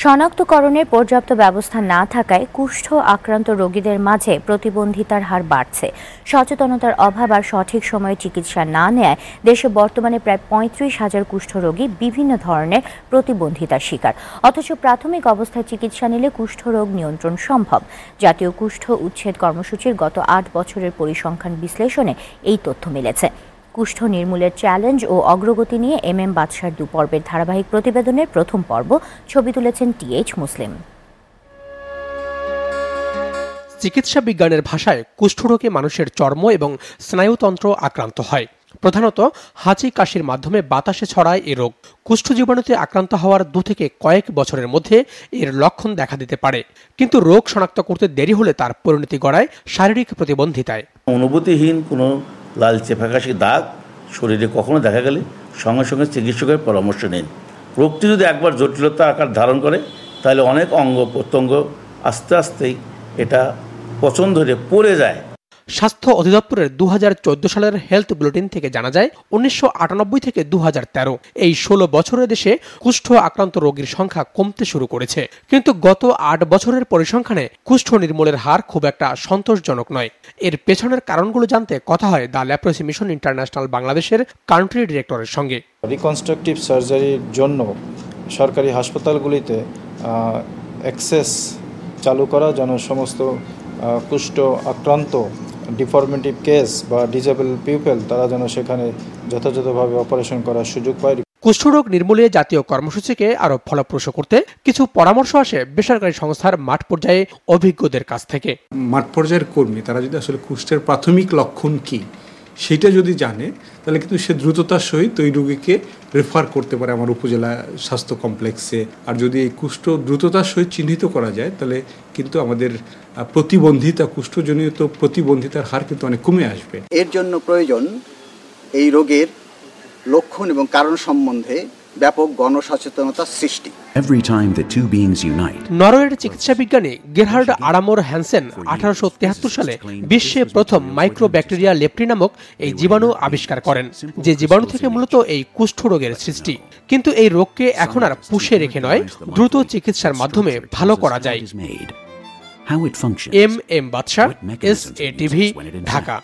শনাক্তকরণের পর্যাপ্ত ব্যবস্থা না থাকায় কুষ্ঠ আক্রান্ত রোগীদের মাঝে প্রতিবন্ধিতার হার বাড়ছে। সচেতনতার অভাব আর সঠিক সময়ে চিকিৎসা না নেয় দেশে বর্তমানে প্রায় ৩৫,০০০ কুষ্ঠরোগী বিভিন্ন ধরনের প্রতিবন্ধিতার শিকার। অথচ প্রাথমিক অবস্থায় চিকিৎসা নিলে কুষ্ঠরোগ নিয়ন্ত্রণ সম্ভব। জাতীয় কুষ্ঠ উচ্ছেদ কর্মসূচির গত ৮ বছরের পরিসংখ্যান বিশ্লেষণে এই তথ্য মিলেছে। কুষ্ঠ নির্মূলের চ্যালেঞ্জ ও অগ্রগতি নিয়ে এম বাদশার ২ পর্বের ধারাবাহিক প্রতিবেদনের প্রথম পর্ব ছবি তুলেছেন টিএইচ মুসলিম। চিকিৎসা বিজ্ঞানের ভাষায় কুষ্ঠরোগে মানুষের চর্ম এবং স্নায়ুতন্ত্র আক্রান্ত হয়। প্রধানত হাঁচি কাশির মাধ্যমে বাতাসে ছড়ায় এ রোগ। কুষ্ঠ জীবাণুতে আক্রান্ত হওয়ার ২ থেকে কয়েক বছরের মধ্যে এর লক্ষণ দেখা দিতে পারে, কিন্তু রোগ শনাক্ত করতে দেরি হলে তার পরিণতি গড়ায় শারীরিক প্রতিবন্ধিতায়। অনুভূতিহীন কোনো লালচে ফ্যাকাশে দাগ শরীরে কখনো দেখা গেলে সঙ্গে সঙ্গে চিকিৎসকের পরামর্শ নিন। রোগটি যদি একবার জটিলতা আকার ধারণ করে তাহলে অনেক অঙ্গ প্রত্যঙ্গ আস্তে আস্তেই এটা পচন ধরে পড়ে যায়। স্বাস্থ্য অধিদপ্তরের ২০১৪ সালের হেলথ বুলেটিন থেকে জানা যায় ১৯৯৮ থেকে ২০১৩ এই ১৬ বছরের দেশে কুষ্ঠ আক্রান্ত রোগীর সংখ্যা কমতে শুরু করেছে। কিন্তু গত ৮ বছরের পরিসংখ্যানে কুষ্ঠ নির্মূলের হার খুব একটা সন্তোষজনক নয়। এর পেছনের কারণগুলো জানতে কথা হয় দ্য লেপ্রসি মিশন ইন্টারন্যাশনাল বাংলাদেশের কান্ট্রি ডিরেক্টরের সঙ্গে। রিকনস্ট্রাকটিভ সার্জারির জন্য সরকারি হাসপাতালগুলিতে অ্যাক্সেস চালু করা, যেন সমস্ত কুষ্ঠ আক্রান্ত ডিফর্মেটিভ কেস বা ডিজেবল পিপল তারা যেন সেখানে যথাযথভাবে অপারেশন করার সুযোগ পায়। কুষ্ঠরোগ নির্মূলে জাতীয় কর্মসূচিকে আরো ফলপ্রসূ করতে কিছু পরামর্শ আসে বেসরকারি সংস্থার মাঠ পর্যায়ে অভিজ্ঞদের কাছ থেকে। মাঠ পর্যায়ের কর্মী তারা যদি আসলে কুষ্ঠের প্রাথমিক লক্ষণ কি সেটা যদি জানে তাহলে কিন্তু সে দ্রুততার সহিত ওই রোগীকে রেফার করতে পারে আমার উপজেলা স্বাস্থ্য কমপ্লেক্সে। আর যদি এই কুষ্ঠ দ্রুততার সহিত চিহ্নিত করা যায় তাহলে কিন্তু আমাদের কুষ্ঠজনিত প্রতিবন্ধিতার হার কিন্তু অনেক কমে আসবে। এর জন্য প্রয়োজন এই রোগের লক্ষণ এবং কারণ সম্বন্ধে ব্যাপক গণসচেতনতা সৃষ্টি। নরওয়ের চিকিৎসা বিজ্ঞানী গেরহার্ড আরামোর হ্যানসেন ১৮৭৩ সালে বিশ্বে প্রথম মাইক্রোব্যাকটেরিয়া লেপ্রি নামক এই জীবাণু আবিষ্কার করেন, যে জীবাণু থেকে মূলত এই কুষ্ঠ রোগের সৃষ্টি। কিন্তু এই রোগকে এখন আর পুষে রেখে নয়, দ্রুত চিকিৎসার মাধ্যমে ভালো করা যায়। এম বাদশা, SA TV, ঢাকা।